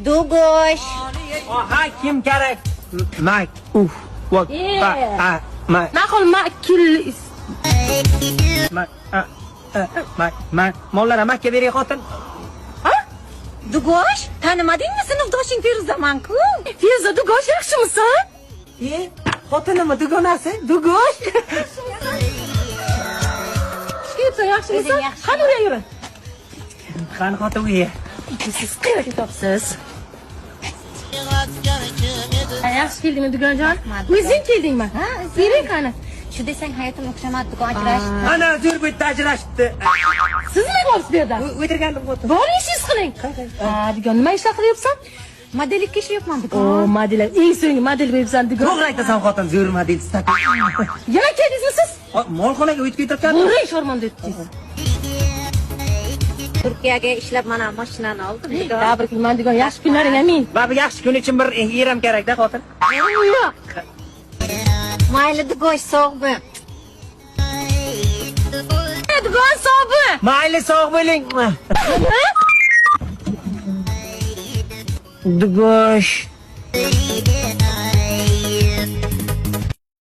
Dugush. Aha, kim kerak? Mak. What? Naqol makil. Mollar makka beriy xotin. Dugush, tanimadingmi sinfdoshing Feruzaman-ku? Feruza, Dugosh yaxshimisan? Xotinimi dugonasi? Dugosh. Feruza, yaxshimisan? yaxshi. Qani uya yur. Qani xotin uyi. Siz qayerga ketibsiz? Yaxshi keldingmi Dugonjon? O'zing keldingmi? Ha, Bering qani. Shu desang hayotim o'xshamadi, Dugon ajrashdi. Ana zo'r bu yerda ajrashibdi. Siz nima bo'libsiz bu yerda? O'tirgandim xotin. Boring ishingiz qiling. Dugon, nima ishlar qilyapsan? Modellikka ishlayapman, O, Dugon. modellar. Eng so'nggi model bo'libsan Dugon. To'g'ri aytasan xotin, zo'r model stat. Yana keldingizmi siz? Molxonaga o'tib ketayotgan. Boring Shormonda o'tdingiz. Turkiyaga ishlab mana mashinani oldim, Dugon. Tabriklayman Dugon, yaxshi kunlaring amin. Va bu yaxshi kun uchun bir yeram kerak-da xotin. Yo'q. Mayli, Dugosh, sog' bo'l. Dugon sobi. Mayli, sog' bo'ling. Dugosh.